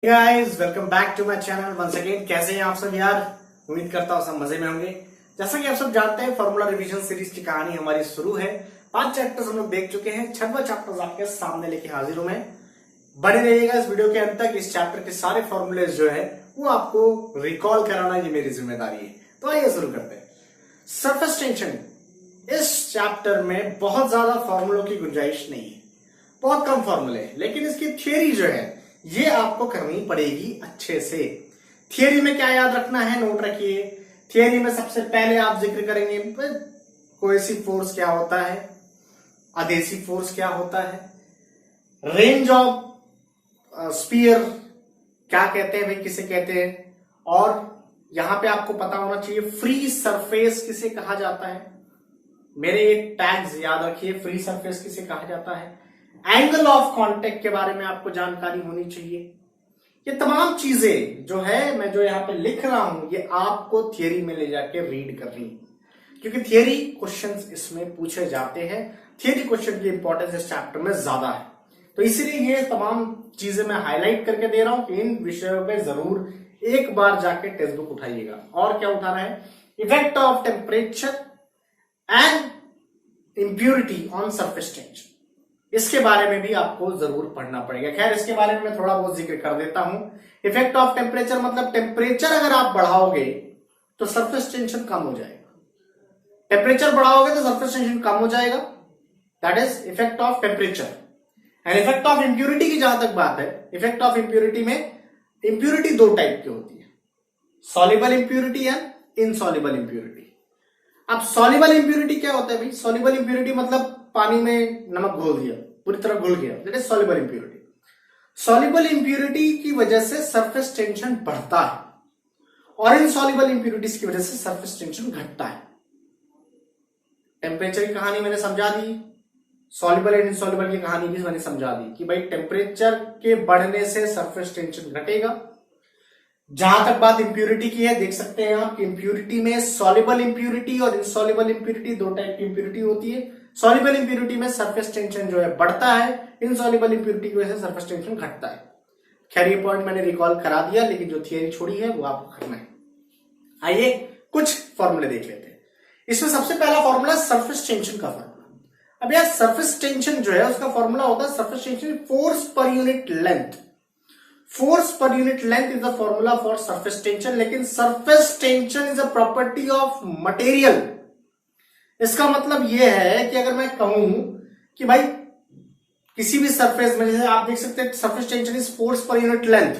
Guys welcome back to my channel once again. कैसे हैं आप सब यार? उम्मीद करता हूँ सब मजे में होंगे। जैसा कि आप सब जानते हैं, फॉर्मूला रिवीजन सीरीज की कहानी हमारी शुरू है। 5 चैप्टर्स हम लोग देख चुके हैं। 6वां चैप्टर आपके सामने लेके हाजिर हूं मैं। बने रहिएगा इस वीडियो के अंत तक। इस चैप्टर के सारे फॉर्मूले जो है वो आपको रिकॉल कराना ये मेरी जिम्मेदारी है। तो आइए शुरू करते हैं। सरफेस टेंशन, इस चैप्टर में बहुत ज्यादा फॉर्मूलों की गुंजाइश नहीं है, बहुत कम फॉर्मूले हैं, लेकिन इसकी थियोरी जो है ये आपको करनी पड़ेगी अच्छे से। थियरी में क्या याद रखना है, नोट रखिए। थियरी में सबसे पहले आप जिक्र करेंगे कोहेसिव फोर्स क्या होता है, अधेसिव फोर्स क्या होता है, रेंज ऑफ स्पीयर क्या कहते हैं भाई, किसे कहते हैं, और यहां पे आपको पता होना चाहिए फ्री सरफेस किसे कहा जाता है। मेरे ये टैग्स याद रखिए, फ्री सरफेस किसे कहा जाता है। एंगल ऑफ कांटेक्ट के बारे में आपको जानकारी होनी चाहिए। ये तमाम चीजें जो है मैं जो यहाँ पे लिख रहा हूं ये आपको थियरी में ले जाके रीड करनी है, क्योंकि थियरी क्वेश्चंस इसमें पूछे जाते हैं। थियरी क्वेश्चन की इंपॉर्टेंस इस चैप्टर में ज्यादा है, तो इसीलिए ये तमाम चीजें मैं हाईलाइट करके दे रहा हूं कि इन विषयों पे जरूर एक बार जाके टेक्स्ट बुक उठाइएगा। और क्या उठाना है? Effect of temperature and impurity on surface tension, इसके बारे में भी आपको जरूर पढ़ना पड़ेगा। खैर, इसके बारे में मैं थोड़ा बहुत जिक्र कर देता हूं। इफेक्ट ऑफ टेम्परेचर मतलब टेम्परेचर अगर आप बढ़ाओगे तो सरफेस टेंशन कम हो जाएगा। टेम्परेचर बढ़ाओगे तो सरफेस टेंशन कम हो जाएगा। That is effect of temperature. And effect of impurity की जहां तक बात है, इफेक्ट ऑफ इंप्यूरिटी में इंप्यूरिटी 2 टाइप की होती है, soluble impurity and insoluble impurity. अब सॉल्युबल इंप्यूरिटी क्या होता है भाई? सॉल्युबल इंप्यूरिटी मतलब पानी में नमक घोल दिया, पूरी तरह घुल गया, that is soluble impurity. Soluble impurity की वजह से सरफेस टेंशन बढ़ता है और इनसॉल्युबल इंप्यूरिटीज की वजह से सरफेस टेंशन घटता है। टेम्परेचर की कहानी मैंने समझा दी, सॉल्युबल एंड इनसॉल्युबल की कहानी भी मैंने समझा दी कि भाई टेम्परेचर के बढ़ने से सरफेस टेंशन घटेगा। जहां तक बात इंप्यूरिटी की है, देख सकते हैं आप कि इंप्यूरिटी में सॉल्युबल इंप्यूरिटी और इनसॉल्युबल इंप्यूरिटी 2 टाइप की इंप्यूरिटी होती है। सॉल्युबल इंप्यूरिटी में सरफेस टेंशन जो है बढ़ता है, इनसॉल्युबल इंप्यूरिटी की वजह से सरफेस टेंशन घटता है। खैर, ये पॉइंट मैंने रिकॉल करा दिया, लेकिन जो थियरी छोड़ी है वो आपको करना है। आइए कुछ फॉर्मूले देख लेते हैं। इसमें सबसे पहला फॉर्मूला सरफेस टेंशन का फॉर्मूला। अब यार, सरफेस टेंशन जो है उसका फॉर्मूला होता है surface tension force per unit length. Force per unit length is the formula for surface tension. लेकिन surface tension is a property of material. इसका मतलब यह है कि अगर मैं कहूं कि भाई किसी भी सरफेस में, जैसे आप देख सकते हैं surface tension is force per unit length,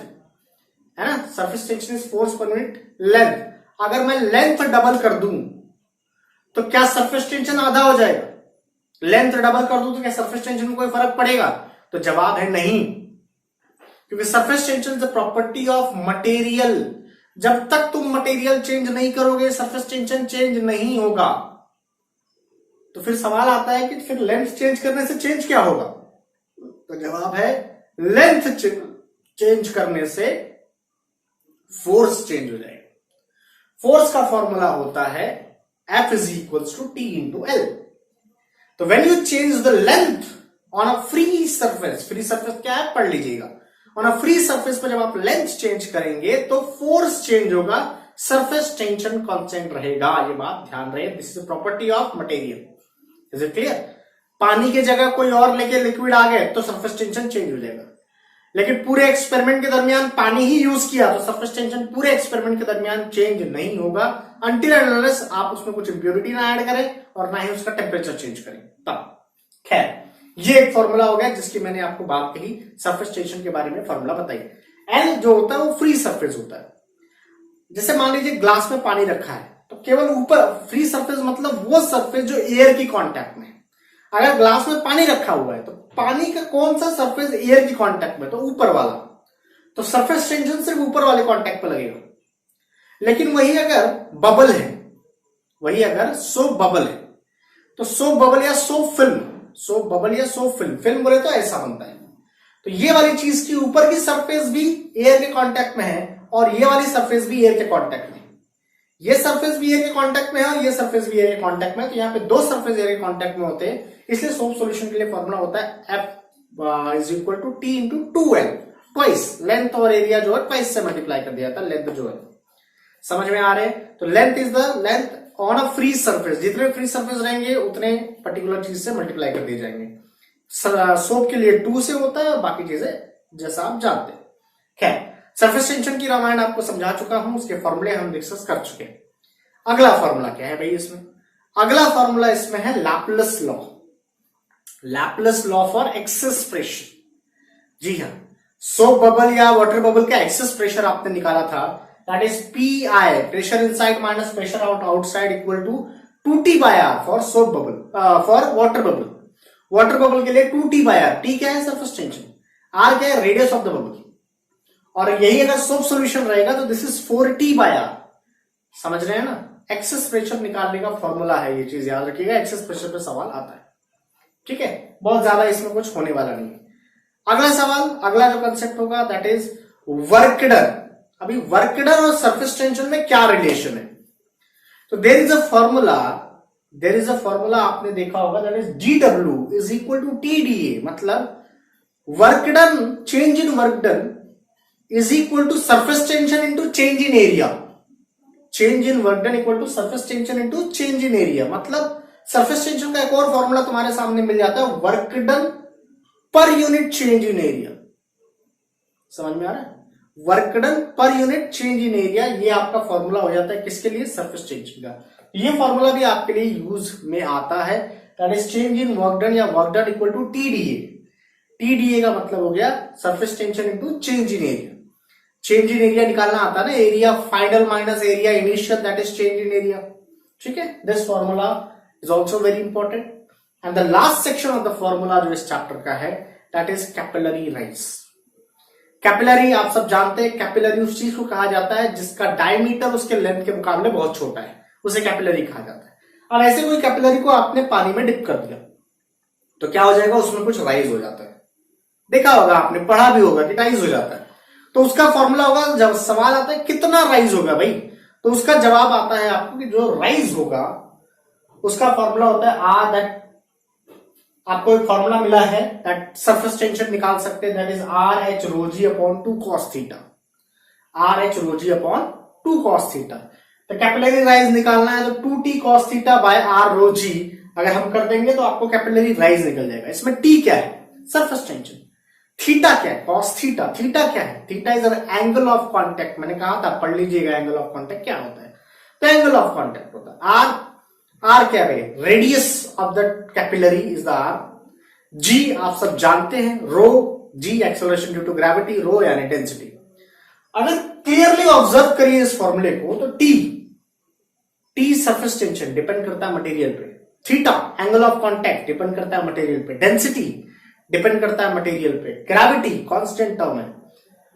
है ना, surface tension is force per unit length. अगर मैं लेंथ डबल कर दूं तो क्या सरफेस टेंशन आधा हो जाएगा? लेंथ डबल कर दूं तो क्या सरफेस टेंशन में कोई फर्क पड़ेगा? तो जवाब है नहीं, क्योंकि surface tension is the property of material. जब तक तुम मटेरियल चेंज नहीं करोगे सरफेस टेंशन चेंज नहीं होगा। तो फिर सवाल आता है कि फिर लेंथ चेंज करने से चेंज क्या होगा? तो जवाब है लेंथ चेंज करने से फोर्स चेंज हो जाएगा। फोर्स का फॉर्मूला होता है F is equals to T into L। तो when you change the length on a free surface, free surface क्या है पढ़ लीजिएगा। ऑन अ फ्री सरफेस पर जब आप लेंथ चेंज करेंगे तो फोर्स चेंज होगा, सरफेस टेंशन कांस्टेंट रहेगा। ये बात ध्यान रहे, this is property of material. Is it clear? पानी की जगह कोई और लेके लिक्विड आ गए तो सरफेस टेंशन चेंज हो जाएगा, लेकिन पूरे एक्सपेरिमेंट के दरमियान पानी ही यूज किया तो सरफेस टेंशन पूरे एक्सपेरिमेंट के दरमियान चेंज नहीं होगा, अनटिल एंड अनलेस आप उसमें कुछ इंप्योरिटी ना ऐड करें और ना ही उसका टेम्परेचर चेंज करें तब। खैर, ये एक फॉर्मूला हो गया जिसकी मैंने आपको बात कही, सरफेस टेंशन के बारे में फॉर्मूला बताई। एल जो होता है वो फ्री सरफेस होता है। जैसे मान लीजिए ग्लास में पानी रखा है तो केवल ऊपर, फ्री सरफेस मतलब वो सरफेस जो एयर की कांटेक्ट में है। अगर ग्लास में पानी रखा हुआ है तो पानी का कौन सा सरफेस एयर की कांटेक्ट में? तो ऊपर वाला। तो सरफेस टेंशन सिर्फ ऊपर वाले कांटेक्ट पे लगेगा। लेकिन वही अगर बबल है, वही अगर सोप बबल है, तो सोप बबल या सोप फिल्म, सोप बबल या सोप फिल्म, फिल्म बोले तो ऐसा बनता है। तो ये वाली चीज की ऊपर की सरफेस भी एयर के कांटेक्ट में है और ये वाली सरफेस भी एयर के कांटेक्ट में है। ये सरफेस भी एयर के कांटेक्ट में है और ये सरफेस भी एयर के कांटेक्ट में है। तो यहाँ पे 2 सरफेस एयर के कांटेक्ट में होते हैं, इसलिए सोप सॉल्यूशन के लिए फॉर्मूला होता है F is equal to T into 2L। Twice, length और एरिया जो है ट्वाइस से मल्टीप्लाई कर दिया था, लेंथ जो है। समझ में आ रहे हैं? तो length is the length on a free surface, जितने फ्री सरफेस रहेंगे उतने पर्टिकुलर चीज से मल्टीप्लाई कर दिए जाएंगे। सोप के लिए 2 से होता है और बाकी चीजें जैसा आप जानते हैं। खैर, सरफेस टेंशन की रामायण आपको समझा चुका हूं, उसके फॉर्मूले हम डिस्कस कर चुके हैं। अगला फॉर्मूला क्या है भाई इसमें? अगला फॉर्मूला इसमें है Laplace law. Laplace law for excess pressure. जी हाँ, सोप बबल या वाटर बबल का एक्सेस प्रेशर आपने निकाला था, that is PI, pressure inside minus pressure outside, equal to 2T/R for soap bubble, for water bubble. Water bubble के लिए 2T/R, T क्या है? सरफेस टेंशन, R क्या है? Radius of the bubble. और यही अगर सोप सॉल्यूशन रहेगा तो दिस इज 4T/R। समझ रहे हैं ना? एक्सेस प्रेशर निकालने का फॉर्मूला है, ये चीज याद रखिएगा, एक्सेस प्रेशर पे सवाल आता है। ठीक है, बहुत ज्यादा इसमें कुछ होने वाला नहीं है। अगला सवाल, अगला जो कंसेप्ट होगा दैट इज वर्क डन। अभी वर्क डन और सरफेस टेंशन में क्या रिलेशन है? तो देयर इज अ फॉर्मूला आपने देखा होगा, that is GW is equal to TDA। मतलब work done, change in work done is equal to surface tension into change in area. Change in work done equal to surface tension into change in area. मतलब surface tension का एक और formula तुम्हारे सामने मिल जाता है, वर्क डन पर यूनिट चेंज इन एरिया। समझ में आ रहा है? वर्क डन पर यूनिट चेंज इन एरिया, ये आपका फॉर्मूला हो जाता है किसके लिए? सरफेस टेंशन का। ये फॉर्मूला भी आपके लिए यूज में आता है, that is change in work done या work done equal to TDA। TDA का मतलब हो गया surface tension into change in area. Change in area निकालना आता है ना, area final minus area initial, that is change in area. ठीक है, this formula is also very important. And the last section of the formula जो इस chapter का है, that is capillary rise. Capillary आप सब जानते हैं, कैपिलरी उस चीज को कहा जाता है जिसका डायमीटर उसके लेंथ के मुकाबले बहुत छोटा है, उसे कैपिलरी कहा जाता है। अब ऐसे कोई कैपिलरी को आपने पानी में डिप कर दिया तो क्या हो जाएगा? उसमें कुछ राइज हो जाता है। देखा होगा आपने, पढ़ा भी होगा कि राइज हो जाता है। तो उसका फॉर्मूला होगा, जब सवाल आता है कितना राइज होगा भाई, तो उसका जवाब आता है आपको कि जो राइज होगा उसका फॉर्मूला होता है R, दैट आपको एक फॉर्मूला मिला है, दैट सरफेस टेंशन निकाल सकते हैं, that is RH rho g upon 2 cos theta. RH rho g upon 2 cos theta. तो कैपिलरी राइज निकालना है तो 2T cos theta by R rho g अगर हम कर देंगे तो आपको कैपिलरी राइज निकल जाएगा। इसमें T क्या है? Surface tension. थीटा क्या है? Cos theta. थीटा क्या है? Theta is an angle of contact. मैंने कहा था, पढ़ लीजिएगा एंगल ऑफ कांटेक्ट क्या होता है। तो एंगल ऑफ कांटेक्ट होता है आर क्या है? Radius of the capillary is the R. जी आप सब जानते हैं, rho g acceleration due to gravity, rho यानी डेंसिटी। अगर क्लियरली ऑब्जर्व करिए इस फॉर्मूले को तो टी सरफेस टेंशन डिपेंड करता है मटेरियल पे, theta angle of contact depend करता है मटेरियल पे, डेंसिटी डिपेंड करता है मटेरियल पे, ग्रेविटी कांस्टेंट टर्म है।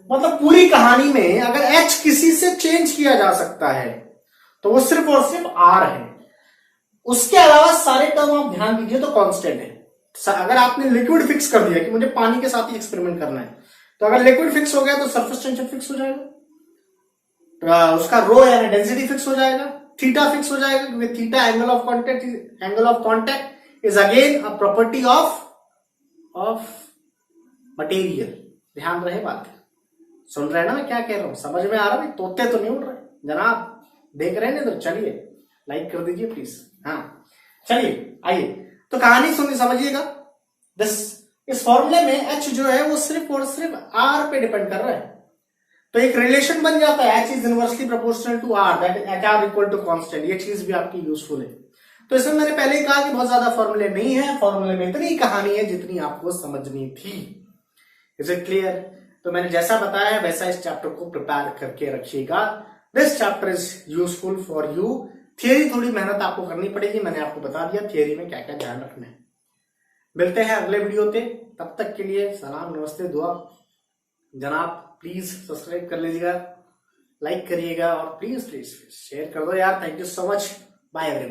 मतलब पूरी कहानी में अगर H किसी से चेंज किया जा सकता है तो वो सिर्फ और सिर्फ R है। उसके अलावा सारे टर्म आप ध्यान दीजिए तो कांस्टेंट है। अगर आपने लिक्विड फिक्स कर दिया कि मुझे पानी के साथ ही एक्सपेरिमेंट करना है, तो अगर लिक्विड फिक्स हो गया तो सरफेस टेंशन फिक्स हो जाएगा, तो उसका रो यानी डेंसिटी फिक्स हो जाएगा, थीटा फिक्स हो जाएगा, क्योंकि theta angle of contact is again a property of material. ध्यान रहे बात, सुन रहे हैं ना मैं क्या कह रहा हूं? समझ में आ रहा है? तोते तो नहीं उड़ रहे जनाब, देख रहे हैं? तो चलिए लाइक कर दीजिए प्लीज। हाँ चलिए आइए, तो कहानी सुनिए, समझिएगा। इस फॉर्मूले में H जो है वो सिर्फ और सिर्फ R पे डिपेंड कर रहा है। तो एक रिलेशन बन जाता है, H is inversely proportional to R, that is HR equal to constant. ये चीज भी आपकी यूजफुल है। तो इसमें मैंने पहले ही कहा कि बहुत ज्यादा फॉर्मूले नहीं है, फॉर्मूले में इतनी कहानी है जितनी आपको समझनी थी। Is it clear? तो मैंने जैसा बताया वैसा इस चैप्टर को प्रिपेयर करके रखिएगा। This chapter is useful for you. Theory थोड़ी मेहनत आपको करनी पड़ेगी, मैंने आपको बता दिया थियरी में क्या क्या ध्यान रखना है। मिलते हैं अगले वीडियो पे, तब तक के लिए सलाम नमस्ते दुआ। जनाब प्लीज सब्सक्राइब कर लीजिएगा, लाइक करिएगा और प्लीज शेयर कर दो यार। Thank you so much, bye everyone.